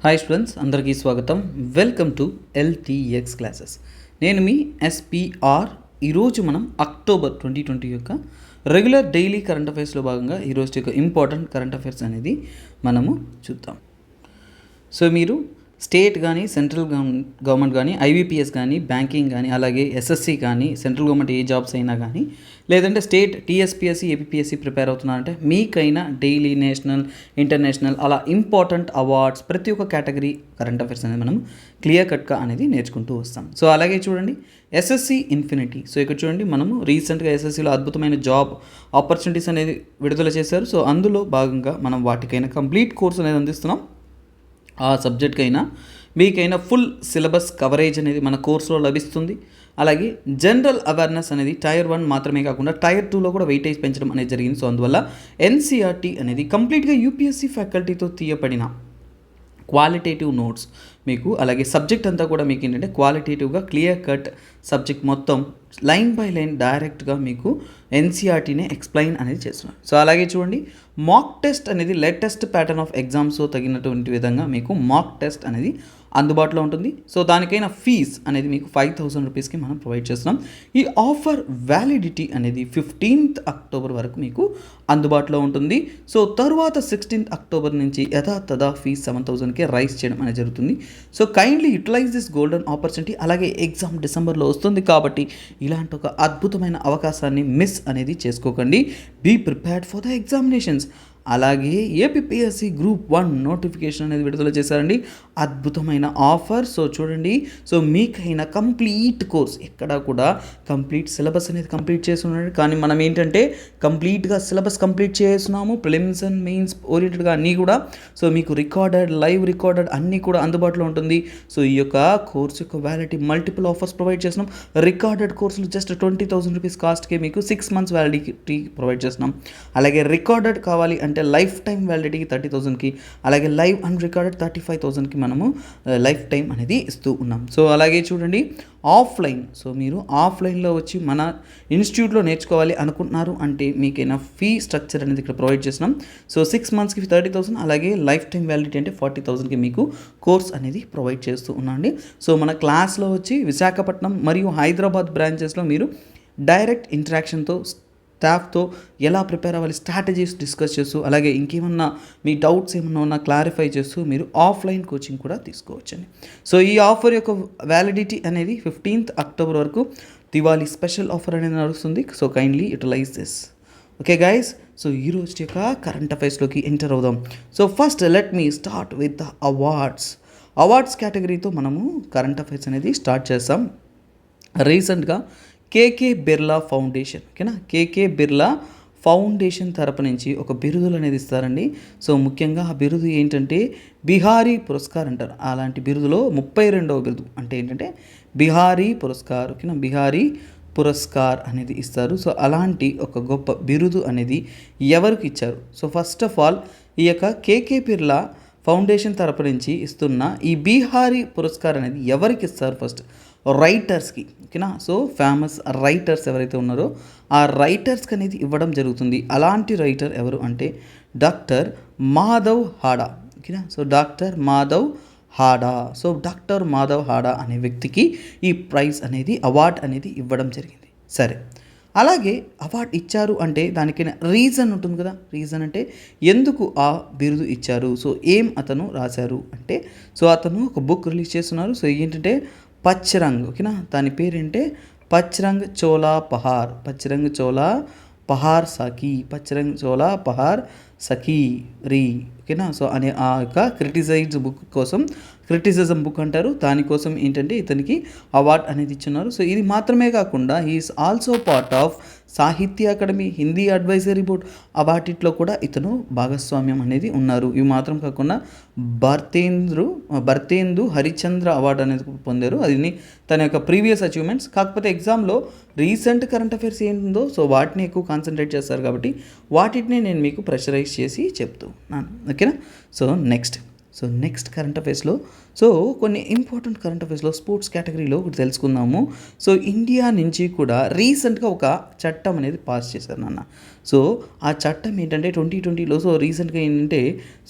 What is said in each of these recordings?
Hi students, అందరికీ స్వాగతం. Welcome to LTX classes. నేను మీ SPR. ఈరోజు మనం అక్టోబర్ 2020 యొక్క రెగ్యులర్ డైలీ కరెంట్ అఫైర్స్లో భాగంగా ఈరోజు యొక్క ఇంపార్టెంట్ కరెంట్ అఫైర్స్ అనేది మనము చూద్దాం. సో మీరు స్టేట్ కానీ సెంట్రల్ గవర్నమెంట్ కానీ IBPS కానీ బ్యాంకింగ్ కానీ అలాగే SSC కానీ సెంట్రల్ గవర్నమెంట్ ఏ జాబ్స్ అయినా కానీ లేదంటే స్టేట్ TSPSC APPSC ప్రిపేర్ అవుతున్నారంటే మీకైనా డైలీ నేషనల్ ఇంటర్నేషనల్ అలా ఇంపార్టెంట్ అవార్డ్స్ ప్రతి ఒక్క కేటగిరీ కరెంట్ అఫైర్స్ అనేది మనం క్లియర్ కట్గా అనేది నేర్చుకుంటూ వస్తాం. సో అలాగే చూడండి SSC ఇన్ఫినిటీ. సో ఇక్కడ చూడండి మనము రీసెంట్గా SSCలో అద్భుతమైన జాబ్ ఆపర్చునిటీస్ అనేది విడుదల చేశారు. సో అందులో భాగంగా మనం వాటికైనా కంప్లీట్ కోర్స్ అనేది అందిస్తున్నాం. ఆ సబ్జెక్ట్కైనా మీకైనా ఫుల్ సిలబస్ కవరేజ్ అనేది మన కోర్సులో లభిస్తుంది. అలాగే జనరల్ అవేర్నెస్ అనేది టైర్ 1 మాత్రమే కాకుండా టైర్ 2లో కూడా వెయిటేజ్ పెంచడం అనేది జరిగింది. సో అందువల్ల NCERT అనేది కంప్లీట్గా UPSC ఫ్యాకల్టీతో తీయబడిన క్వాలిటేటివ్ నోట్స్ మీకు, అలాగే సబ్జెక్ట్ అంతా కూడా మీకు ఏంటంటే క్వాలిటేటివ్గా క్లియర్ కట్ సబ్జెక్ట్ మొత్తం లైన్ బై లైన్ డైరెక్ట్గా మీకు NCERTనే ఎక్స్ప్లెయిన్ అనేది చేస్తున్నారు. సో అలాగే చూడండి మాక్ టెస్ట్ అనేది లేటెస్ట్ ప్యాటర్న్ ఆఫ్ ఎగ్జామ్స్ తగినటువంటి విధంగా మీకు మాక్ టెస్ట్ అనేది అందుబాటులో ఉంటుంది. సో దానికైనా ఫీజ్ అనేది మీకు 5,000 రూపీస్కి మనం ప్రొవైడ్ చేస్తున్నాం. ఈ ఆఫర్ వ్యాలిడిటీ అనేది 15th అక్టోబర్ వరకు మీకు అందుబాటులో ఉంటుంది. సో తర్వాత 16th అక్టోబర్ నుంచి యథాతథా ఫీజ్ 7,000కి రైజ్ చేయడం అనేది జరుగుతుంది. So kindly utilise this golden opportunity. అలాగే ఎగ్జామ్ డిసెంబర్లో వస్తుంది కాబట్టి ఇలాంటి ఒక అద్భుతమైన అవకాశాన్ని మిస్ అనేది చేసుకోకండి. Be prepared for the examinations. అలాగే APPSC గ్రూప్ 1 నోటిఫికేషన్ అనేది విడుదల చేశారండి. అద్భుతమైన ఆఫర్. సో చూడండి, సో మీకైనా కంప్లీట్ కోర్స్ ఎక్కడ కూడా కంప్లీట్ సిలబస్ అనేది కంప్లీట్ చేస్తున్నాడు. కానీ మనం ఏంటంటే కంప్లీట్గా సిలబస్ కంప్లీట్ చేస్తున్నాము. ప్రిలిమ్స్ అండ్ మెయిన్స్ ఓరియంటెడ్గా అన్నీ కూడా. సో మీకు రికార్డెడ్, లైవ్ రికార్డెడ్ అన్నీ కూడా అందుబాటులో ఉంటుంది. సో ఈ యొక్క కోర్స్ యొక్క వ్యాలిడిటీ మల్టిపుల్ ఆఫర్స్ ప్రొవైడ్ చేస్తున్నాం. రికార్డెడ్ కోర్సులు జస్ట్ 20,000 రూపీస్ కాస్ట్కి మీకు 6 months వ్యాలిడిటీ ప్రొవైడ్ చేస్తున్నాం. అలాగే రికార్డెడ్ కావాలి అంటే లైఫ్ టైం వ్యాలిడిటీకి 30,000కి, అలాగే లైవ్ అన్ రికార్డెడ్ 35,000కి మనము లైఫ్ టైం అనేది ఇస్తూ ఉన్నాం. సో అలాగే చూడండి ఆఫ్లైన్. సో మీరు ఆఫ్లైన్లో వచ్చి మన ఇన్స్టిట్యూట్లో నేర్చుకోవాలి అనుకుంటున్నారు అంటే మీకైనా ఫీ స్ట్రక్చర్ అనేది ఇక్కడ ప్రొవైడ్ చేస్తున్నాం. సో 6 monthsకి 30,000, అలాగే లైఫ్ టైం వ్యాలిడిటీ అంటే 40,000కి మీకు కోర్స్ అనేది ప్రొవైడ్ చేస్తూ ఉన్నాండి. సో మన క్లాస్లో వచ్చి విశాఖపట్నం మరియు హైదరాబాద్ బ్రాంచెస్లో మీరు డైరెక్ట్ ఇంటరాక్షన్తో స్టాఫ్తో ఎలా ప్రిపేర్ అవ్వాలి స్ట్రాటజీస్ డిస్కస్ చేస్తూ, అలాగే ఇంకేమన్నా మీ డౌట్స్ ఏమన్నా ఉన్నా క్లారిఫై చేస్తూ మీరు ఆఫ్లైన్ కోచింగ్ కూడా తీసుకోవచ్చండి. సో ఈ ఆఫర్ యొక్క వ్యాలిడిటీ అనేది 15th అక్టోబర్ వరకు దివాళీ స్పెషల్ ఆఫర్ అనేది నడుస్తుంది. So kindly utilise this. Okay guys, so ఈ రోజు యొక్క కరెంట్ అఫైర్స్లోకి ఎంటర్ అవుదాం. So first let me start with the awards కేటగిరీతో మనము కరెంట్ అఫైర్స్ అనేది స్టార్ట్ చేస్తాం. రీసెంట్గా KK బిర్లా ఫౌండేషన్, ఓకేనా, KK బిర్లా ఫౌండేషన్ తరపు నుంచి ఒక బిరుదులు అనేది ఇస్తారండి. సో ముఖ్యంగా ఆ బిరుదు ఏంటంటే బిహారీ పురస్కార్ అంటారు. అలాంటి బిరుదులో 32వ బిరుదు అంటే ఏంటంటే బిహారీ పురస్కార్, ఓకేనా, బిహారీ పురస్కార్ అనేది ఇస్తారు. సో అలాంటి ఒక గొప్ప బిరుదు అనేది ఎవరికి ఇచ్చారు? సో ఫస్ట్ ఆఫ్ ఆల్ ఈ యొక్క KK బిర్లా ఫౌండేషన్ తరపు నుంచి ఇస్తున్న ఈ బిహారీ పురస్కార్ అనేది ఎవరికి ఇస్తారు? ఫస్ట్ రైటర్స్కి, ఓకేనా. సో ఫేమస్ రైటర్స్ ఎవరైతే ఉన్నారో ఆ రైటర్స్కి అనేది ఇవ్వడం జరుగుతుంది. అలాంటి రైటర్ ఎవరు అంటే డాక్టర్ మాధవ్ హాడా, ఓకేనా. సో డాక్టర్ మాధవ్ హాడా అనే వ్యక్తికి ఈ ప్రైజ్ అనేది, అవార్డ్ అనేది ఇవ్వడం జరిగింది. సరే, అలాగే అవార్డు ఇచ్చారు అంటే దానికైనా రీజన్ ఉంటుంది కదా. రీజన్ అంటే ఎందుకు ఆ బిరుదు ఇచ్చారు? సో ఏం అతను రాశారు అంటే, సో అతను ఒక బుక్ రిలీజ్ చేస్తున్నారు. సో ఏంటంటే పచ్చరంగ్, ఓకేనా, దాని పేరేంటే పచ్చరంగ్ చోలా పహార్ సఖీ రీ, ఓకేనా. సో అనే ఆ యొక్క క్రిటిసిజం బుక్ అంటారు. దానికోసం ఏంటంటే ఇతనికి అవార్డ్ అనేది ఇచ్చున్నారు. సో ఇది మాత్రమే కాకుండా హీఈస్ ఆల్సో పార్ట్ ఆఫ్ సాహిత్య అకాడమీ, హిందీ అడ్వైజరీ బోర్డ్ వాటిట్లో కూడా ఇతను భాగస్వామ్యం అనేది ఉన్నారు. ఇవి మాత్రం కాకుండా భర్తేందు హరిచంద్ర అవార్డు అనేది పొందారు. అది తన యొక్క ప్రీవియస్ అచీవ్మెంట్స్. కాకపోతే ఎగ్జామ్లో రీసెంట్ కరెంట్ అఫైర్స్ ఏంటుందో సో వాటిని ఎక్కువ కాన్సన్ట్రేట్ చేస్తారు కాబట్టి వాటిని నేను మీకు ప్రెషరైజ్ చేసి చెప్తూ ఉన్నాను, ఓకేనా. So next, so next current అఫైర్స్లో సో కొన్ని ఇంపార్టెంట్ కరెంట్ అఫైర్స్లో స్పోర్ట్స్ కేటగిరీలో ఒకటి తెలుసుకుందాము. సో ఇండియా నుంచి కూడా రీసెంట్గా ఒక చట్టం అనేది పాస్ చేశారు నాన్న. సో ఆ చట్టం ఏంటంటే 2020లో సో రీసెంట్గా ఏంటంటే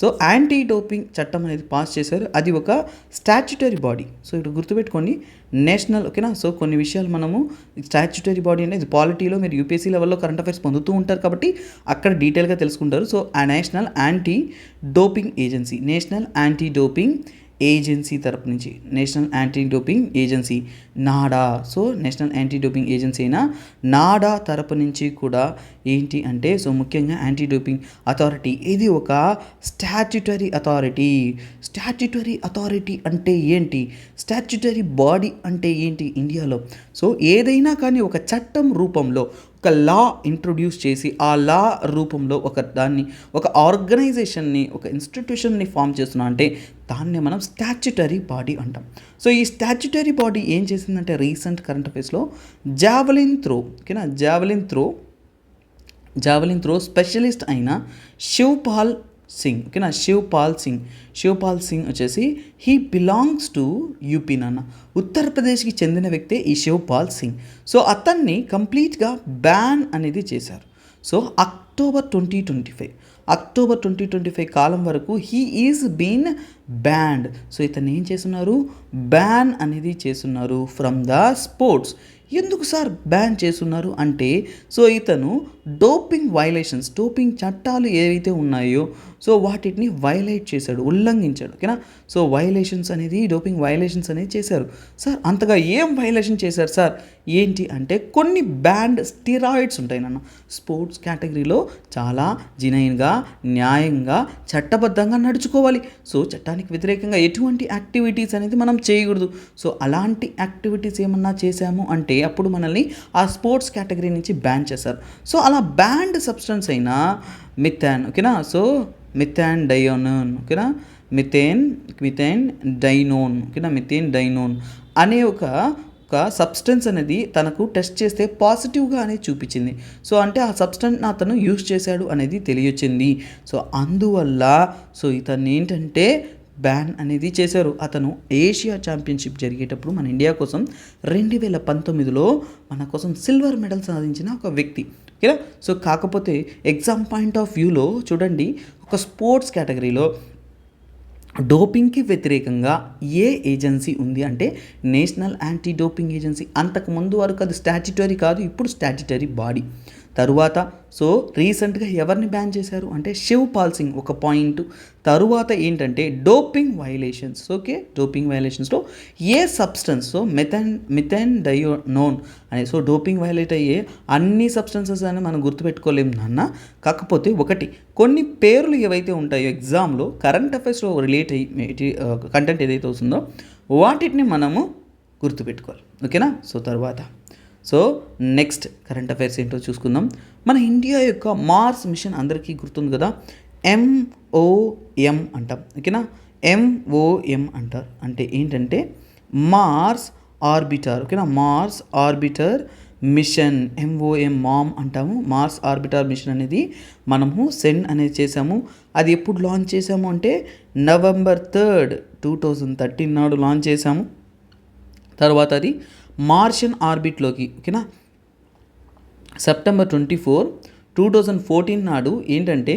సో యాంటీ డోపింగ్ చట్టం అనేది పాస్ చేశారు. అది ఒక స్టాచ్యుటరీ బాడీ. సో ఇప్పుడు గుర్తుపెట్టుకోండి, నేషనల్, ఓకేనా. సో కొన్ని విషయాలు మనము స్టాచ్యుటరీ బాడీ అనేది పాలిటీలో మీరు యూపీఎస్సీ లెవెల్లో కరెంట్ అఫైర్స్ పొందుతూ ఉంటారు కాబట్టి అక్కడ డీటెయిల్గా తెలుసుకుంటారు. సో ఆ national anti doping agency, national anti doping agency తరపు నుంచి, national anti doping agency NADA, so national anti doping agency అయినా నాడా తరపు నుంచి కూడా ఏంటి అంటే సో ముఖ్యంగా యాంటీ డోపింగ్ అథారిటీ ఇది ఒక స్టాట్యుటరీ అథారిటీ. స్టాట్యుటరీ అథారిటీ అంటే ఏంటి, స్టాట్యుటరీ బాడీ అంటే ఏంటి ఇండియాలో? సో ఏదైనా కానీ ఒక చట్టం రూపంలో ఒక లా ఇంట్రొడ్యూస్ చేసి ఆ లా రూపంలో ఒక ఆర్గనైజేషన్ని, ఒక ఇన్స్టిట్యూషన్ని ఫామ్ చేస్తున్నా అంటే దాన్ని మనం స్టాచ్యుటరీ బాడీ అంటాం. సో ఈ స్టాచ్యుటరీ బాడీ ఏం చేసిందంటే రీసెంట్ కరెంట్ అఫైర్స్లో జావలిన్ త్రో, ఓకేనా, జావలిన్ త్రో స్పెషలిస్ట్ అయిన శివపాల్ సింగ్, ఓకేనా, శివపాల్ సింగ్ వచ్చేసి హీ బిలాంగ్స్ టు యూపీ నాన్న, ఉత్తరప్రదేశ్కి చెందిన వ్యక్తే ఈ శివపాల్ సింగ్. సో అతన్ని కంప్లీట్గా బ్యాన్ అనేది చేశారు. సో అక్టోబర్ 2025 కాలం వరకు he is been banned. So ఇతన్ని ఏం చేస్తున్నారు, బ్యాన్ అనేది చేస్తున్నారు ఫ్రమ్ ద స్పోర్ట్స్. ఎందుకు సార్ బ్యాన్ చేస్తున్నారు అంటే సో ఇతను డోపింగ్ చట్టాలు ఏవైతే ఉన్నాయో సో వాటిని వైలేట్ చేశాడు, ఉల్లంఘించాడు, ఓకేనా. సో డోపింగ్ వైలేషన్స్ అనేది చేశారు. సార్ అంతగా ఏం వైలేషన్ చేశారు సార్ ఏంటి అంటే కొన్ని బ్యాండ్ స్టిరాయిడ్స్ ఉంటాయి నాన్న. స్పోర్ట్స్ కేటగిరీలో చాలా జినైన్గా, న్యాయంగా, చట్టబద్ధంగా నడుచుకోవాలి. సో చట్టానికి వ్యతిరేకంగా ఎటువంటి యాక్టివిటీస్ అనేది మనం చేయకూడదు. సో అలాంటి యాక్టివిటీస్ ఏమన్నా చేశాము అంటే అప్పుడు మనల్ని ఆ స్పోర్ట్స్ కేటగిరీ నుంచి బ్యాన్ చేశారు. సో అలా బ్యాండ్ సబ్స్టెన్స్ అయినా మిథాన్, ఓకేనా, సో మిథాన్ డైనోన్, ఓకేనా, మిథేన్ డైనోన్, ఓకేనా, మిథేన్ డైనోన్ అనే ఒక సబ్స్టెన్స్ అనేది తనకు టెస్ట్ చేస్తే పాజిటివ్గా అనేది చూపించింది. సో అంటే ఆ సబ్స్టెన్స్ అతను యూజ్ చేశాడు అనేది తెలియొచ్చింది. సో అందువల్ల సో ఇతన్ని ఏంటంటే బ్యాన్ అనేది చేశారు. అతను ఏషియా ఛాంపియన్షిప్ జరిగేటప్పుడు మన ఇండియా కోసం 2019లో మన కోసం సిల్వర్ మెడల్ సాధించిన ఒక వ్యక్తి, ఓకేనా. సో కాకపోతే ఎగ్జామ్ పాయింట్ ఆఫ్ వ్యూలో చూడండి, ఒక స్పోర్ట్స్ కేటగిరీలో డోపింగ్కి వ్యతిరేకంగా ఏ ఏజెన్సీ ఉంది అంటే నేషనల్ యాంటీ డోపింగ్ ఏజెన్సీ. అంతకుముందు వరకు అది స్టాట్యుటరీ కాదు, ఇప్పుడు స్టాట్యుటరీ బాడీ. తరువాత సో రీసెంట్గా ఎవరిని బ్యాన్ చేశారు అంటే శివపాల్ సింగ్ ఒక పాయింట్. తరువాత ఏంటంటే డోపింగ్ వైలేషన్స్, ఓకే, డోపింగ్ వైలేషన్స్లో ఏ సబ్స్టెన్స్, సో మిథాన్ డైనోన్ అనే, సో డోపింగ్ వైలేట్ అయ్యే అన్ని సబ్స్టెన్సెస్ అని మనం గుర్తుపెట్టుకోలేము నాన్న. కాకపోతే ఒకటి కొన్ని పేర్లు ఏవైతే ఉంటాయో ఎగ్జామ్లో కరెంట్ అఫైర్స్లో రిలేట్ అయ్యి కంటెంట్ ఏదైతే వస్తుందో వాటిని మనము గుర్తుపెట్టుకోవాలి, ఓకేనా. సో తర్వాత సో నెక్స్ట్ కరెంట్ అఫైర్స్ ఏంటో చూసుకుందాం. మన ఇండియా యొక్క మార్స్ మిషన్ అందరికీ గుర్తుంది కదా, MOM అంటాం, ఓకేనా. MOM అంటారు అంటే ఏంటంటే మార్స్ ఆర్బిటర్, ఓకేనా, మార్స్ ఆర్బిటర్ మిషన్, MOM అంటాము. మార్స్ ఆర్బిటర్ మిషన్ అనేది మనము సెండ్ అనేది చేసాము. అది ఎప్పుడు లాంచ్ చేసాము అంటే November 3rd 2013 నాడు లాంచ్ చేసాము. తర్వాత అది మార్షియన్ ఆర్బిట్లోకి, ఓకేనా, September 24, 2014 నాడు ఏంటంటే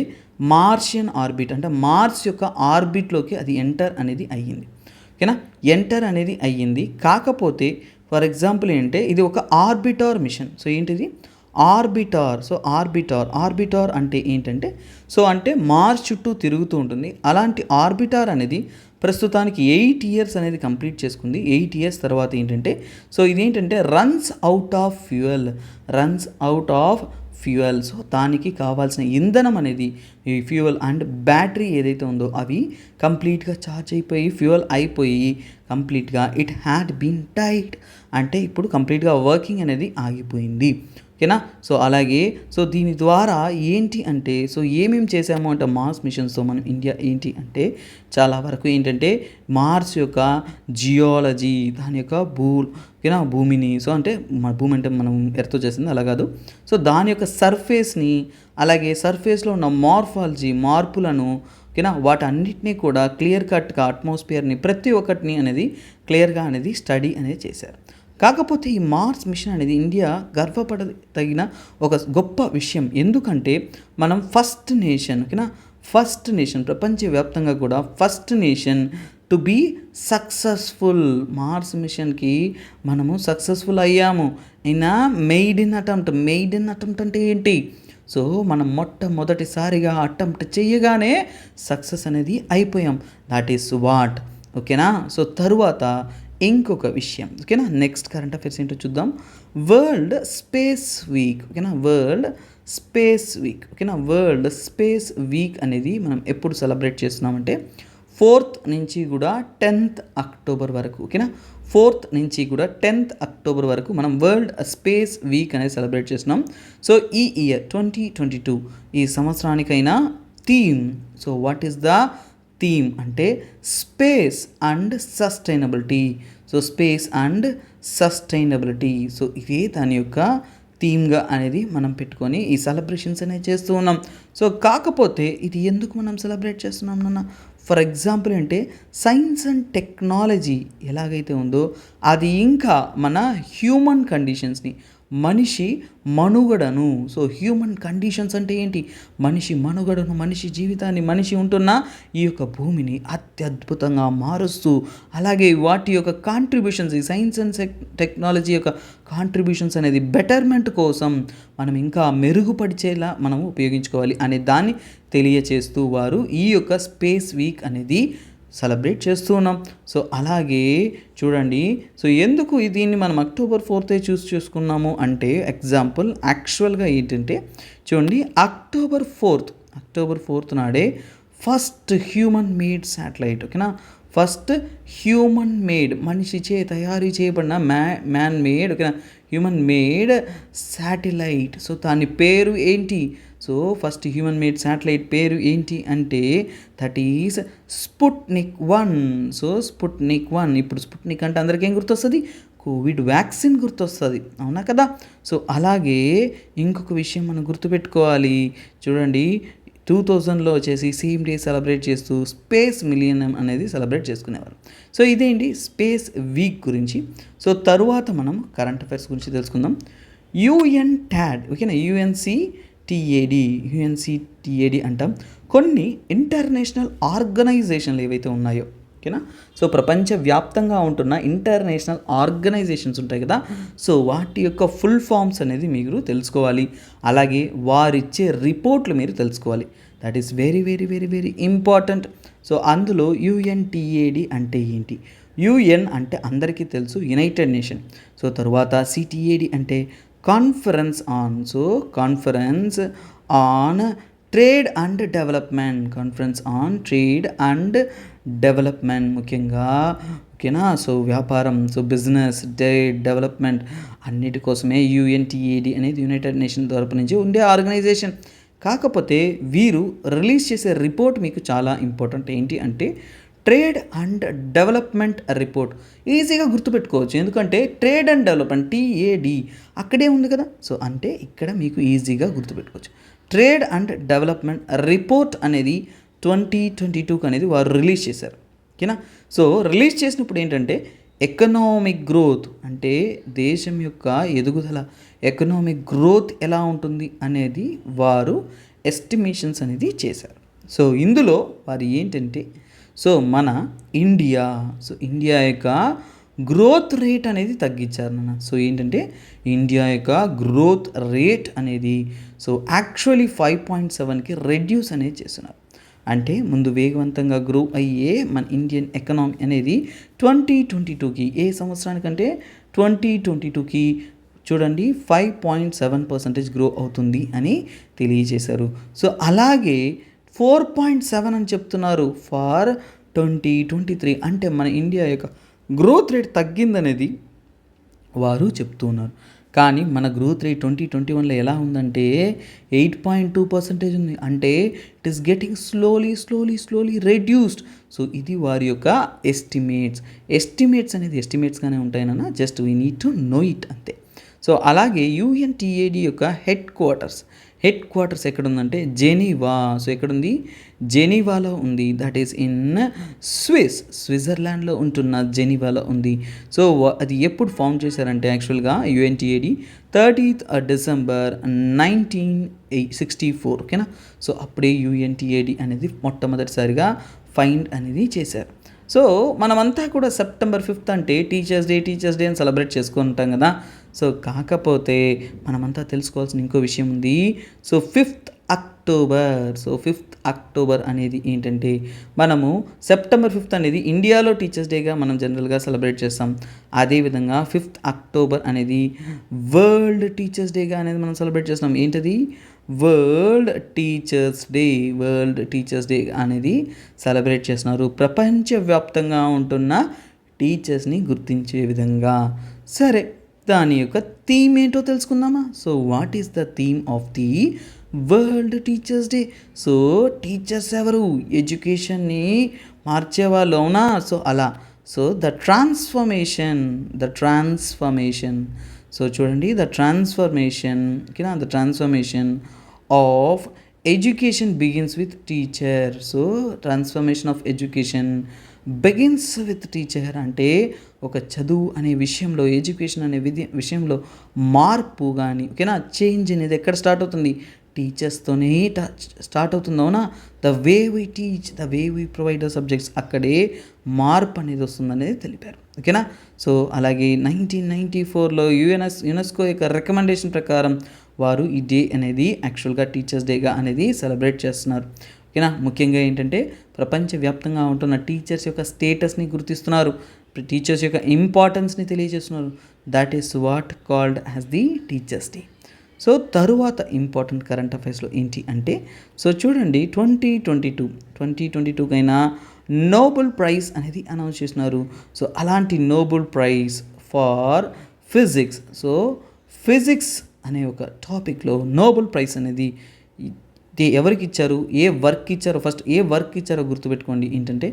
మార్షియన్ ఆర్బిట్ అంటే మార్స్ యొక్క ఆర్బిట్లోకి అది ఎంటర్ అనేది అయ్యింది, ఓకేనా, ఎంటర్ అనేది అయ్యింది. కాకపోతే ఫర్ ఎగ్జాంపుల్ ఏంటంటే ఇది ఒక ఆర్బిటర్ మిషన్. సో ఏంటిది ఆర్బిటర్, సో ఆర్బిటర్ అంటే ఏంటంటే సో అంటే మార్స్ చుట్టూ తిరుగుతూ ఉంటుంది. అలాంటి ఆర్బిటర్ అనేది ప్రస్తుతానికి 8 years అనేది కంప్లీట్ చేసుకుంది. 8 years తర్వాత ఏంటంటే సో ఇదేంటంటే runs out of fuel. So దానికి కావాల్సిన ఇంధనం అనేది ఈ ఫ్యూయల్ అండ్ బ్యాటరీ ఏదైతే ఉందో అవి కంప్లీట్గా ఛార్జ్ అయిపోయి ఫ్యూయల్ అయిపోయి కంప్లీట్గా ఇట్ హ్యాడ్ బీన్ టైట్ అంటే ఇప్పుడు కంప్లీట్గా వర్కింగ్ అనేది ఆగిపోయింది, ఓకేనా. సో అలాగే సో దీని ద్వారా ఏంటి అంటే సో ఏమేమి చేసాము అంటే మార్స్ మిషన్స్తో మనం ఇండియా ఏంటి అంటే చాలా వరకు ఏంటంటే మార్స్ యొక్క జియాలజీ, దాని యొక్క ఓకేనా, భూమిని, సో అంటే మన భూమి అంటే మనం ఎర్త్తో చేసింది అలా కాదు. సో దాని యొక్క సర్ఫేస్ని, అలాగే సర్ఫేస్లో ఉన్న మార్ఫాలజీ మార్పులను, ఓకేనా, వాటన్నిటినీ కూడా క్లియర్ కట్గా అట్మాస్ఫియర్ని ప్రతి ఒక్కటిని అనేది క్లియర్గా అనేది స్టడీ అనేది చేశారు. కాకపోతే ఈ మార్స్ మిషన్ అనేది ఇండియా గర్వపడదగిన ఒక గొప్ప విషయం. ఎందుకంటే మనం ఫస్ట్ నేషన్, ఓకేనా, ఫస్ట్ నేషన్, ప్రపంచవ్యాప్తంగా కూడా first nation to be successful. Mars మిషన్కి మనము సక్సెస్ఫుల్ అయ్యాము. అయినా మెయిడ్ ఇన్ అటెంప్ట్ అంటే ఏంటి? సో మనం మొట్టమొదటిసారిగా అటెంప్ట్ చేయగానే సక్సెస్ అనేది అయిపోయాం. దాట్ ఈస్ వాట్, ఓకేనా. సో తరువాత ఇంకొక విషయం, ఓకేనా, నెక్స్ట్ కరెంట్ అఫైర్స్ ఏంటో చూద్దాం. వరల్డ్ స్పేస్ వీక్, ఓకేనా, వరల్డ్ స్పేస్ వీక్, ఓకేనా, వరల్డ్ స్పేస్ వీక్ అనేది మనం ఎప్పుడు సెలబ్రేట్ చేస్తున్నామంటే 4th నుంచి కూడా 10th అక్టోబర్ వరకు, ఓకేనా, 4th నుంచి కూడా 10th అక్టోబర్ వరకు మనం వరల్డ్ స్పేస్ వీక్ అనేది సెలబ్రేట్ చేస్తున్నాం. సో ఈ ఇయర్ 2022 ఈ సంవత్సరానికైనా theme, so what is the theme అంటే space and sustainability. So space and sustainability, so ఇదే దాని యొక్క థీమ్గా అనేది మనం పెట్టుకొని ఈ సెలబ్రేషన్స్ అనేది చేస్తూ ఉన్నాం. సో కాకపోతే ఇది ఎందుకు మనం సెలబ్రేట్ చేస్తున్నాం నాన్న? ఫర్ ఎగ్జాంపుల్ అంటే సైన్స్ అండ్ టెక్నాలజీ ఎలాగైతే ఉందో అది ఇంకా మన హ్యూమన్ కండిషన్స్ని, మనిషి మనుగడను, సో హ్యూమన్ కండిషన్స్ అంటే ఏంటి? మనిషి మనుగడను, మనిషి జీవితాన్ని, మనిషి ఉంటున్న ఈ యొక్క భూమిని అత్యద్భుతంగా మారుస్తూ, అలాగే వాటి యొక్క కాంట్రిబ్యూషన్స్, ఈ సైన్స్ అండ్ టెక్నాలజీ యొక్క కాంట్రిబ్యూషన్స్ అనేది బెటర్మెంట్ కోసం మనం ఇంకా మెరుగుపరిచేలా మనం ఉపయోగించుకోవాలి అనే దాన్ని తెలియచేస్తూ వారు ఈ యొక్క స్పేస్ వీక్ అనేది సెలబ్రేట్ చేస్తూ ఉన్నాం. సో అలాగే చూడండి, సో ఎందుకు దీన్ని మనం October 4th చూస్ చేసుకున్నాము అంటే ఎగ్జాంపుల్ యాక్చువల్గా ఏంటంటే చూడండి, October 4th నాడే ఫస్ట్ హ్యూమన్ మేడ్ శాటిలైట్, ఓకేనా, ఫస్ట్ హ్యూమన్ మేడ్, మనిషిచే తయారు చేయబడిన మ్యాన్ మేడ్, ఓకేనా, హ్యూమన్ మేడ్ శాటిలైట్. సో దాని పేరు ఏంటి? So first human made satellite పేరు ఏంటి అంటే that is Sputnik 1. So Sputnik 1. ఇప్పుడు స్పుట్నిక్ అంటే అందరికీ ఏం గుర్తొస్తుంది? కోవిడ్ వ్యాక్సిన్ గుర్తొస్తుంది, అవునా కదా. సో అలాగే ఇంకొక విషయం మనం గుర్తుపెట్టుకోవాలి. చూడండి, 2000లో వచ్చేసి సేమ్ డే సెలబ్రేట్ చేస్తూ స్పేస్ మిలియనం అనేది సెలబ్రేట్ చేసుకునేవారు. సో ఇదేంటి స్పేస్ వీక్ గురించి. సో తరువాత మనం కరెంట్ అఫైర్స్ గురించి తెలుసుకుందాం. UNTAD, ఓకేనా, UNCTAD అంటాం. కొన్ని ఇంటర్నేషనల్ ఆర్గనైజేషన్లు ఏవైతే ఉన్నాయో, ఓకేనా, సో ప్రపంచవ్యాప్తంగా ఉంటున్న ఇంటర్నేషనల్ ఆర్గనైజేషన్స్ ఉంటాయి కదా, సో వాటి యొక్క ఫుల్ ఫామ్స్ అనేది మీరు తెలుసుకోవాలి. అలాగే వారిచ్చే రిపోర్ట్లు మీరు తెలుసుకోవాలి. That is very very very very important. So అందులో UNTAD అంటే ఏంటి? UN అంటే అందరికీ తెలుసు యునైటెడ్ నేషన్. సో తర్వాత CTAD అంటే conference on, so conference on trade and development, conference on trade and development ముఖ్యంగా, ఓకేనా. సో వ్యాపారం, సో బిజినెస్, ట్రేడ్, డెవలప్మెంట్ అన్నిటి కోసమే UNTAD అనేది యునైటెడ్ నేషన్ తరపు నుంచి ఉండే ఆర్గనైజేషన్. కాకపోతే వీరు రిలీజ్ చేసే రిపోర్ట్ మీకు చాలా ఇంపార్టెంట్. ఏంటి అంటే ట్రేడ్ అండ్ డెవలప్మెంట్ రిపోర్ట్. ఈజీగా గుర్తుపెట్టుకోవచ్చు, ఎందుకంటే ట్రేడ్ అండ్ డెవలప్మెంట్ TAD అక్కడే ఉంది కదా. సో అంటే ఇక్కడ మీకు ఈజీగా గుర్తుపెట్టుకోవచ్చు. ట్రేడ్ అండ్ డెవలప్మెంట్ రిపోర్ట్ అనేది 2022 అనేది వారు రిలీజ్ చేశారు, ఓకేనా. సో రిలీజ్ చేసినప్పుడు ఏంటంటే ఎకనామిక్ గ్రోత్ అంటే దేశం యొక్క ఎదుగుదల, ఎకనామిక్ గ్రోత్ ఎలా ఉంటుంది అనేది వారు ఎస్టిమేషన్స్ అనేది చేశారు. సో ఇందులో వారు ఏంటంటే సో మన ఇండియా, సో ఇండియా యొక్క గ్రోత్ రేట్ అనేది తగ్గించారు నాన్న. సో ఏంటంటే ఇండియా యొక్క గ్రోత్ రేట్ అనేది సో యాక్చువల్లీ 5.7కి రెడ్యూస్ అనేది చేస్తున్నారు. అంటే ముందు వేగవంతంగా గ్రో అయ్యే మన ఇండియన్ ఎకనామీ అనేది 2022కి ఏ సంవత్సరానికంటే 2022కి చూడండి 5.7% గ్రో అవుతుంది అని తెలియజేశారు. సో అలాగే 4.7 అని చెప్తున్నారు ఫార్ 2023. అంటే మన ఇండియా యొక్క గ్రోత్ రేట్ తగ్గిందనేది వారు చెప్తున్నారు. కానీ మన గ్రోత్ రేట్ 2021లో ఎలా ఉందంటే 8.2% ఉంది. అంటే it is getting slowly reduced. So ఇది వారి యొక్క ఎస్టిమేట్స్ అనేది ఎస్టిమేట్స్గానే ఉంటాయన్న, just we need to know it అంతే. సో అలాగే UNTAD యొక్క హెడ్ హెడ్ క్వార్టర్స్ ఎక్కడుందంటే జెనీవా. సో ఎక్కడుంది? జెనీవాలో ఉంది. దట్ ఈస్ ఇన్ స్విట్జర్లాండ్లో ఉంటున్న జెనీవాలో ఉంది. సో అది ఎప్పుడు ఫామ్ చేశారంటే యాక్చువల్గా యుఎన్టిఏడి 30th December 1964. ఓకేనా. సో అప్పుడే యుఎన్టిఏడి అనేది మొట్టమొదటిసారిగా ఫైండ్ అనేది చేశారు. సో మనమంతా కూడా September 5th అంటే టీచర్స్ డే అని సెలబ్రేట్ చేసుకుంటాం కదా. సో కాకపోతే మనమంతా తెలుసుకోవాల్సిన ఇంకో విషయం ఉంది. సో 5th అక్టోబర్ అనేది ఏంటంటే మనము September 5th అనేది ఇండియాలో టీచర్స్ డేగా మనం జనరల్గా సెలబ్రేట్ చేస్తాం. అదేవిధంగా 5th అక్టోబర్ అనేది వరల్డ్ టీచర్స్ డేగా అనేది మనం సెలబ్రేట్ చేస్తాం. ఏంటది? వరల్డ్ టీచర్స్ డే అనేది సెలబ్రేట్ చేస్తున్నారు ప్రపంచవ్యాప్తంగా ఉంటున్న టీచర్స్ని గుర్తించే విధంగా. సరే, దాని యొక్క థీమ్ ఏంటో తెలుసుకుందామా? So what is the theme of the world teachers day? So teachers ఎవరు? ఎడ్యుకేషన్ని మార్చేవాళ్ళు, అవునా? సో అలా. So the transformation. సో చూడండి, the transformation of education begins with teacher. So transformation of education begins with teacher అంటే ఒక చదువు అనే విషయంలో, education అనే విషయంలో మార్పు కానీ, ఓకేనా, చేంజ్ అనేది ఎక్కడ స్టార్ట్ అవుతుంది? టీచర్స్తోనే స్టార్ట్ అవుతుంది, అవునా? The way we teach, the way we provide the subjects, అక్కడే మార్పు అనేది వస్తుందనేది తెలిపారు. ఓకేనా. సో అలాగే 1994లో యునెస్కో యొక్క రికమెండేషన్ ప్రకారం వారు ఈ డే అనేది యాక్చువల్గా టీచర్స్ డేగా అనేది సెలబ్రేట్ చేస్తున్నారు. ఓకేనా. ముఖ్యంగా ఏంటంటే ప్రపంచవ్యాప్తంగా ఉంటున్న టీచర్స్ యొక్క స్టేటస్ని గుర్తిస్తున్నారు, టీచర్స్ యొక్క ఇంపార్టెన్స్ని తెలియజేస్తున్నారు. That is what called as the teachers day. So తరువాత ఇంపార్టెంట్ కరెంట్ అఫైర్స్లో ఏంటి అంటే, సో చూడండి 2022కైనా నోబెల్ ప్రైజ్ అనేది అనౌన్స్ చేస్తున్నారు. సో అలాంటి Nobel prize for physics, so physics అనే ఒక టాపిక్లో నోబెల్ ప్రైజ్ అనేది ఎవరికి ఇచ్చారు, ఏ వర్క్ ఇచ్చారో, ఫస్ట్ ఏ వర్క్ ఇచ్చారో గుర్తుపెట్టుకోండి. ఏంటంటే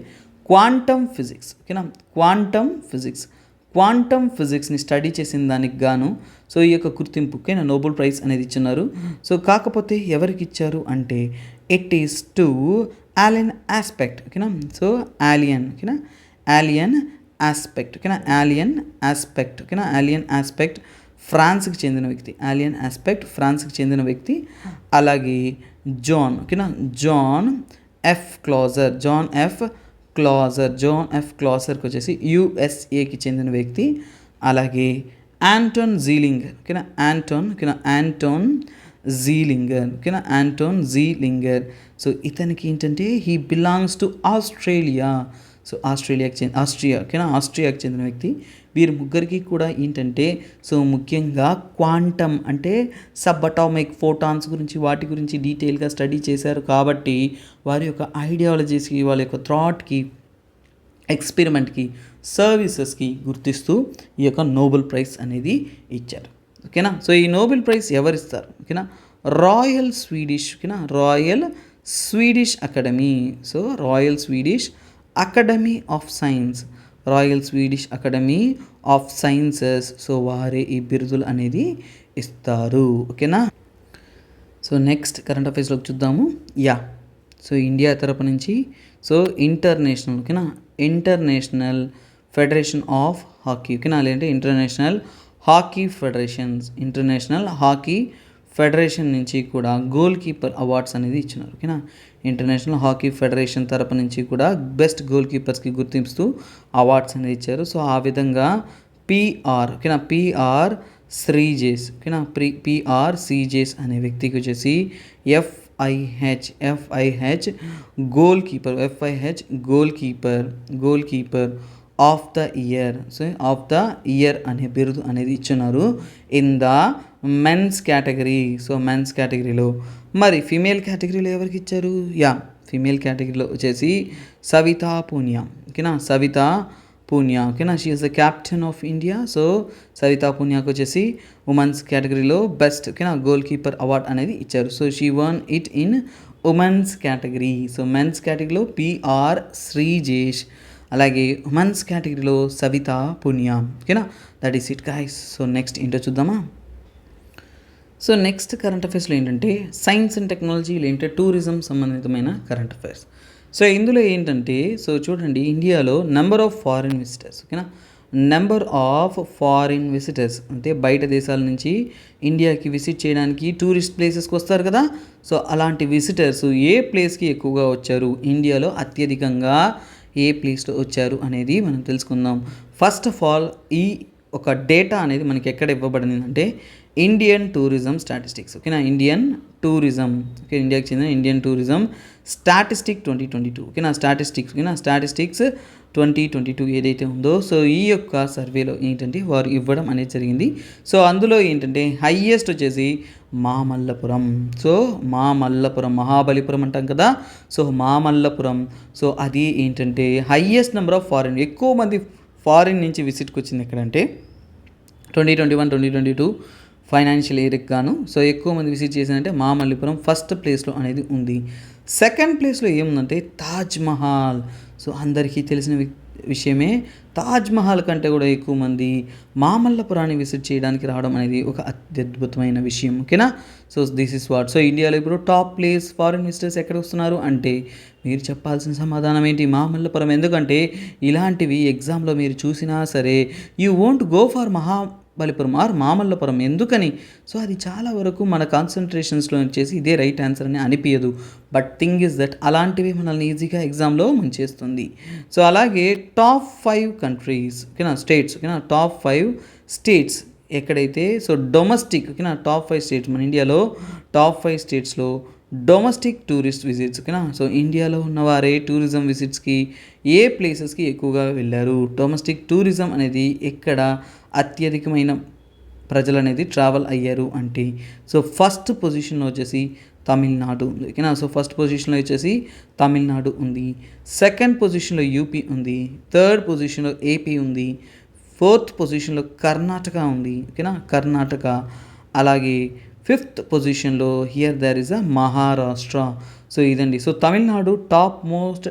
క్వాంటమ్ ఫిజిక్స్. ఓకేనా. క్వాంటమ్ ఫిజిక్స్ని స్టడీ చేసిన దానికి గాను సో ఈ యొక్క గుర్తింపు, ఓకేనా, నోబెల్ ప్రైజ్ అనేది ఇచ్చున్నారు. సో కాకపోతే ఎవరికి ఇచ్చారు అంటే it is to Alain Aspect. ఓకేనా. సో ఆలియన్ ఆస్పెక్ట్ ఫ్రాన్స్కి చెందిన వ్యక్తి. అలాగే జాన్ ఎఫ్ క్లాజర్కి వచ్చేసి యుఎస్ఏకి చెందిన వ్యక్తి. అలాగే ఆంటోన్ జీలింగర్. సో ఇతనికి ఏంటంటే he belongs to Australia. So ఆస్ట్రియాకి చెందిన వ్యక్తి. వీరు ముగ్గురికి కూడా ఏంటంటే సో ముఖ్యంగా క్వాంటమ్ అంటే సబ్ అటామిక్ ఫోటాన్స్ గురించి, వాటి గురించి డీటెయిల్గా స్టడీ చేశారు కాబట్టి వారి యొక్క ఐడియాలజీస్కి, వాళ్ళ యొక్క థాట్కి, ఎక్స్పెరిమెంట్కి, సర్వీసెస్కి గుర్తిస్తూ ఈ యొక్క నోబెల్ ప్రైజ్ అనేది ఇచ్చారు. ఓకేనా. సో ఈ నోబెల్ ప్రైజ్ ఎవరిస్తారు? ఓకేనా, royal Swedish academy. So royal Swedish academy of sciences. So వారే ఈ బిరుదులు అనేది ఇస్తారు. ఓకేనా. సో నెక్స్ట్ కరెంట్ అఫైర్స్లోకి చూద్దాము. సో ఇండియా తరపు నుంచి so international federation of hockey. ఓకేనా, లేదంటే ఇంటర్నేషనల్ హాకీ ఫెడరేషన్ నుంచి కూడా గోల్ కీపర్ అవార్డ్స్ అనేది ఇచ్చినారు. ఓకేనా. ఇంటర్నేషనల్ హాకీ ఫెడరేషన్ తరపు నుంచి కూడా బెస్ట్ గోల్ కీపర్స్కి గుర్తిస్తూ అవార్డ్స్ అనేది ఇచ్చారు. సో ఆ విధంగా పిఆర్ శ్రీజేస్ అనే వ్యక్తికి వచ్చేసి FIH goalkeeper of the year అనే బిరుదు అనేది ఇచ్చున్నారు in the men's category. So men's కేటగిరీలో. మరి ఫీమేల్ కేటగిరీలో ఎవరికి ఇచ్చారు? ఫీమేల్ కేటగిరీలో వచ్చేసి సవితా పూనియా. ఓకేనా, she is the captain of India. So Savita పూనియాకి వచ్చేసి ఉమెన్స్ కేటగిరీలో బెస్ట్, ఓకేనా, గోల్ కీపర్ అవార్డ్ అనేది ఇచ్చారు. So she won it in women's category. So men's కేటగిరీలో పిఆర్ శ్రీజేష్, అలాగే ఉమెన్స్ కేటగిరీలో సవితా పూనియా. ఓకేనా, that is it guys. So next ఏంటో చూద్దామా. సో నెక్స్ట్ కరెంట్ అఫైర్స్లో ఏంటంటే సైన్స్ అండ్ టెక్నాలజీ లేదంటే టూరిజం సంబంధితమైన కరెంట్ అఫైర్స్. సో ఇందులో ఏంటంటే సో చూడండి, ఇండియాలో నెంబర్ ఆఫ్ ఫారిన్ విజిటర్స్, ఓకేనా, నెంబర్ ఆఫ్ ఫారిన్ విజిటర్స్ అంటే బయట దేశాల నుంచి ఇండియాకి విజిట్ చేయడానికి టూరిస్ట్ ప్లేసెస్కి వస్తారు కదా. సో అలాంటి విజిటర్స్ ఏ ప్లేస్కి ఎక్కువగా వచ్చారు, ఇండియాలో అత్యధికంగా ఏ ప్లేస్లో వచ్చారు అనేది మనం తెలుసుకుందాం. ఫస్ట్ ఆఫ్ ఆల్ ఈ ఒక డేటా అనేది మనకి ఎక్కడ ఇవ్వబడింది అంటే ఇండియన్ టూరిజం స్టాటిస్టిక్స్, ఓకేనా, ఇండియన్ టూరిజం, ఓకే, ఇండియాకి చెందిన ఇండియన్ టూరిజం స్టాటిస్టిక్ 2022, ఓకేనా, స్టాటిస్టిక్స్, ఓకేనా, స్టాటిస్టిక్స్ 2022 ఏదైతే ఉందో సో ఈ యొక్క సర్వేలో ఏంటంటే వారు ఇవ్వడం అనేది జరిగింది. సో అందులో ఏంటంటే హైయెస్ట్ వచ్చేసి మామల్లపురం. సో మామల్లపురం, మహాబలిపురం అంటాం కదా, సో మామల్లపురం. సో అది ఏంటంటే హైయెస్ట్ నెంబర్ ఆఫ్ ఫారిన్, ఎక్కువ మంది ఫారిన్ నుంచి విజిట్కి వచ్చింది ఎక్కడంటే 2021-2022 ఫైనాన్షియల్ ఇయర్కి గాను. సో ఎక్కువ మంది విజిట్ చేసిందంటే మామల్లిపురం ఫస్ట్ ప్లేస్లో అనేది ఉంది. సెకండ్ ప్లేస్లో ఏముందంటే తాజ్మహల్. సో అందరికీ తెలిసిన విషయమే, తాజ్మహల్ కంటే కూడా ఎక్కువ మంది మామల్లపురాన్ని విజిట్ చేయడానికి రావడం అనేది ఒక అత్యద్భుతమైన విషయం, ఓకేనా. So this is what. So ఇండియాలో ఇప్పుడు టాప్ ప్లేస్ ఫారిన్ విజిటర్స్ ఎక్కడ వస్తున్నారు అంటే మీరు చెప్పాల్సిన సమాధానం ఏంటి, మామల్లపురం. ఎందుకంటే ఇలాంటివి ఎగ్జామ్లో మీరు చూసినా సరే you won't go for Mahabalipuram or Mamallapuram. ఎందుకని, సో అది చాలా వరకు మన కాన్సన్ట్రేషన్స్లో వచ్చేసి ఇదే రైట్ ఆన్సర్ అని అనిపించదు. బట్ థింగ్ ఇస్ దట్ అలాంటివి మనల్ని ఈజీగా ఎగ్జామ్లో ముంచేస్తుంది. సో అలాగే టాప్ 5 కంట్రీస్, ఓకేనా, స్టేట్స్, ఓకేనా, టాప్ 5 స్టేట్స్ ఎక్కడైతే సో డొమెస్టిక్, ఓకేనా, టాప్ 5 స్టేట్స్ మన ఇండియాలో టాప్ 5 స్టేట్స్లో డొమెస్టిక్ టూరిస్ట్ విజిట్స్, ఓకేనా. సో ఇండియాలో ఉన్నవారే టూరిజం విజిట్స్కి ఏ ప్లేసెస్కి ఎక్కువగా వెళ్ళారు, డొమెస్టిక్ టూరిజం అనేది ఎక్కడ అత్యధికమైన ప్రజలు అనేది ట్రావెల్ అయ్యారు అంటే సో ఫస్ట్ పొజిషన్లో వచ్చేసి తమిళనాడు ఉంది, ఓకేనా. సో ఫస్ట్ పొజిషన్లో వచ్చేసి తమిళనాడు ఉంది, సెకండ్ పొజిషన్లో యూపీ ఉంది, థర్డ్ పొజిషన్లో ఏపీ ఉంది, ఫోర్త్ పొజిషన్లో కర్ణాటక ఉంది, ఓకేనా, కర్ణాటక. అలాగే ఫిఫ్త్ పొజిషన్లో here there is a Maharashtra. So ఇదండి. So Tamil Nadu top most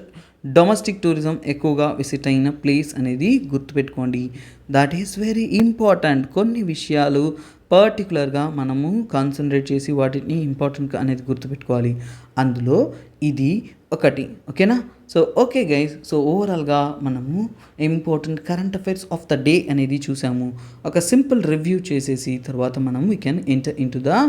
domestic tourism ఎక్కువగా విజిట్ అయిన ప్లేస్ అనేది గుర్తుపెట్టుకోండి. That is very important. కొన్ని విషయాలు పర్టికులర్గా మనము కాన్సన్ట్రేట్ చేసి వాటిని ఇంపార్టెంట్గా అనేది గుర్తుపెట్టుకోవాలి. అందులో ఇది ఒకటి, ఓకేనా. సో ఓకే గైస్, సో ఓవరాల్గా మనము important current affairs of the day అనేది చూసాము. ఒక సింపుల్ రివ్యూ చేసేసి తర్వాత మనం we can enter in to the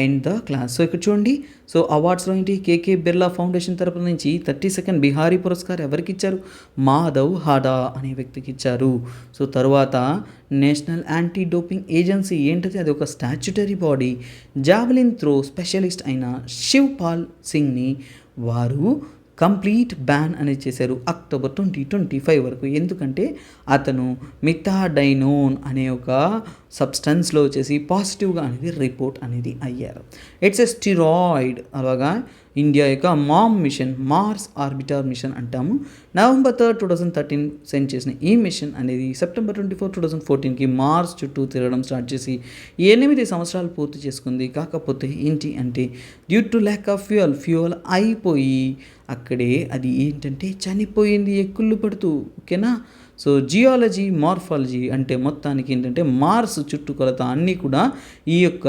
end the class. So ఇక్కడ చూడండి, సో అవార్డ్స్లో ఏంటి, కేకే బిర్లా ఫౌండేషన్ తరపు నుంచి 32nd బిహారీ పురస్కార్ ఎవరికి ఇచ్చారు, మాధవ్ హాడా అనే వ్యక్తికి ఇచ్చారు. సో తర్వాత నేషనల్ యాంటీ డోపింగ్ ఏజెన్సీ ఏంటది, అది ఒక statutory body. Javelin throw specialist అయిన శివ్పాల్ సింగ్ని వారు కంప్లీట్ బ్యాన్ అనేది చేశారు అక్టోబర్ 2025 వరకు. ఎందుకంటే అతను మిథాడైనోన్ అనే ఒక సబ్స్టెన్స్లో వచ్చేసి పాజిటివ్గా అనేది రిపోర్ట్ అనేది అయ్యారు. It's a steroid. అలాగా ఇండియా యొక్క MOM mission, Mars orbiter mission అంటాము, November 3, 2013 సెండ్ చేసిన ఈ మిషన్ అనేది September 24, 2014కి మార్స్ చుట్టూ తిరగడం స్టార్ట్ చేసి 8 సంవత్సరాలు పూర్తి చేసుకుంది. కాకపోతే ఏంటి అంటే due to lack of fuel అయిపోయి అక్కడే అది ఏంటంటే చనిపోయింది ఎక్కుళ్ళు పడుతూ, ఓకేనా. సో జియాలజీ మార్ఫాలజీ అంటే మొత్తానికి ఏంటంటే మార్స్ చుట్టుకొలత అన్నీ కూడా ఈ యొక్క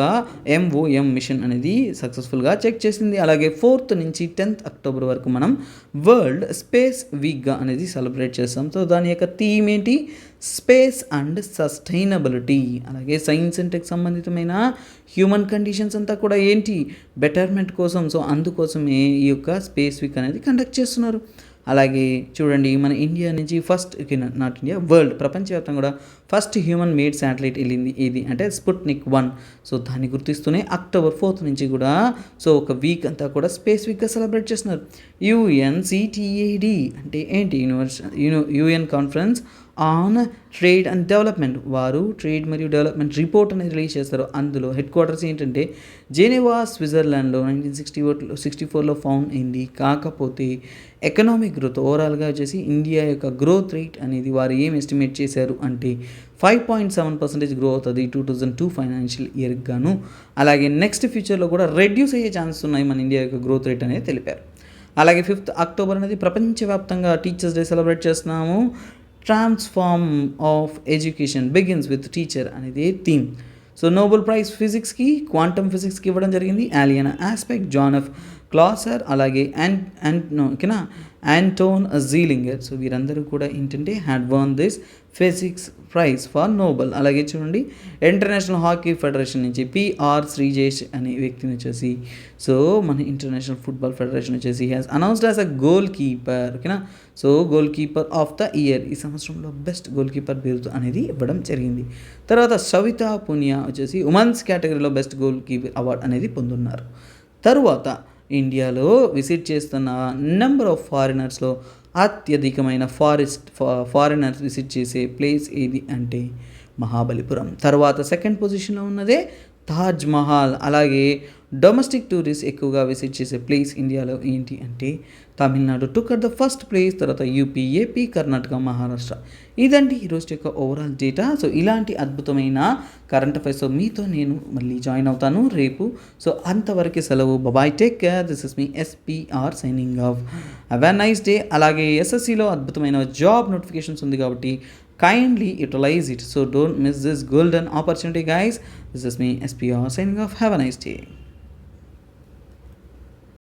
MOM మిషన్ అనేది సక్సెస్ఫుల్గా చెక్ చేసింది. అలాగే 4th నుంచి 10th అక్టోబర్ వరకు మనం వరల్డ్ స్పేస్ వీక్గా అనేది సెలబ్రేట్ చేస్తాం. సో దాని యొక్క థీమ్ ఏంటి, స్పేస్ అండ్ సస్టైనబిలిటీ. అలాగే సైన్స్ అండ్ టెక్ సంబంధితమైన హ్యూమన్ కండిషన్స్ అంతా కూడా ఏంటి, బెటర్మెంట్ కోసం. సో అందుకోసమే ఈ యొక్క స్పేస్ వీక్ అనేది కండక్ట్ చేస్తున్నారు. అలాగే చూడండి, మన ఇండియా నుంచి ఫస్ట్, నాట్ ఇండియా, వరల్డ్ ప్రపంచవ్యాప్తంగా కూడా ఫస్ట్ హ్యూమన్ మేడ్ శాటిలైట్ వెళ్ళింది ఇది అంటే స్పుట్నిక్ 1. సో దాన్ని గుర్తిస్తూనే October 4th నుంచి కూడా సో ఒక వీక్ అంతా కూడా స్పేస్ వీక్గా సెలబ్రేట్ చేస్తున్నారు. UNCTAD అంటే ఏంటి, UN conference on trade and development. వారు ట్రేడ్ మరియు డెవలప్మెంట్ రిపోర్ట్ అనేది రిలీజ్ చేస్తారు. అందులో హెడ్ క్వార్టర్స్ ఏంటంటే జెనీవా, స్విట్జర్లాండ్లో 1964లో ఫౌండ్ అయింది. కాకపోతే ఎకనామిక్ గ్రోత్ ఓవరాల్గా వచ్చేసి ఇండియా యొక్క గ్రోత్ రేట్ అనేది వారు ఏం ఎస్టిమేట్ చేశారు అంటే 5.7% గ్రో అవుతుంది 2002 ఫైనాన్షియల్ ఇయర్కి గాను. అలాగే నెక్స్ట్ ఫ్యూచర్లో కూడా రెడ్యూస్ అయ్యే ఛాన్సెస్ ఉన్నాయి మన ఇండియా యొక్క గ్రోత్ రేట్ అనేది తెలిపారు. అలాగే 5th అక్టోబర్ అనేది ప్రపంచవ్యాప్తంగా టీచర్స్ డే సెలబ్రేట్ చేస్తున్నాము. Transform of education begins with teacher అనేది థీమ్. సో నోబెల్ ప్రైజ్ ఫిజిక్స్కి క్వాంటమ్ ఫిజిక్స్కి ఇవ్వడం జరిగింది Alain Aspect, John F Clauser, అలాగే ఓకేనా యాంటోన్ జీలింగర్. సో వీరందరూ కూడా ఏంటంటే had won this physics prize for Nobel. అలాగే చూడండి ఇంటర్నేషనల్ హాకీ ఫెడరేషన్ నుంచి పిఆర్ శ్రీజేష్ అనే వ్యక్తిని వచ్చేసి సో మన ఇంటర్నేషనల్ ఫుట్బాల్ ఫెడరేషన్ వచ్చేసి has announced as a goalkeeper. ఓకేనా so goal keeper of the year, ఈ సంవత్సరంలో బెస్ట్ గోల్ కీపర్ బిరుదు అనేది ఇవ్వడం జరిగింది. తర్వాత సవితా పునియా వచ్చేసి ఉమెన్స్ కేటగిరీలో బెస్ట్ గోల్ కీపర్ అవార్డు అనేది పొందున్నారు. తరువాత ఇండియాలో విజిట్ చేస్తున్న నెంబర్ ఆఫ్ ఫారినర్స్లో అత్యధికమైన ఫారినర్స్ విజిట్ చేసే ప్లేస్ ఏది అంటే మహాబలిపురం. తర్వాత సెకండ్ పొజిషన్లో ఉన్నదే తాజ్ మహల్. అలాగే డొమెస్టిక్ టూరిస్ట్ ఎక్కువగా విజిట్ చేసే ప్లేస్ ఇండియాలో ఏంటి అంటే తమిళనాడు టుక్ అట్ ద ఫస్ట్ ప్లేస్, తర్వాత యూపీ, ఏపీ, కర్ణాటక, మహారాష్ట్ర. ఇదండి ఈరోజు యొక్క ఓవరాల్ డేటా. సో ఇలాంటి అద్భుతమైన కరెంట్ అఫైర్స్ మీతో నేను మళ్ళీ జాయిన్ అవుతాను రేపు. సో అంతవరకు సెలవు. Bye, take care. This is me SPR signing off. Have a nice day. అలాగే ఎస్ఎస్సిలో అద్భుతమైన జాబ్ నోటిఫికేషన్స్ ఉంది కాబట్టి kindly utilize it. So don't miss this golden opportunity, guys. This is me, SPR, signing off. Have a nice day.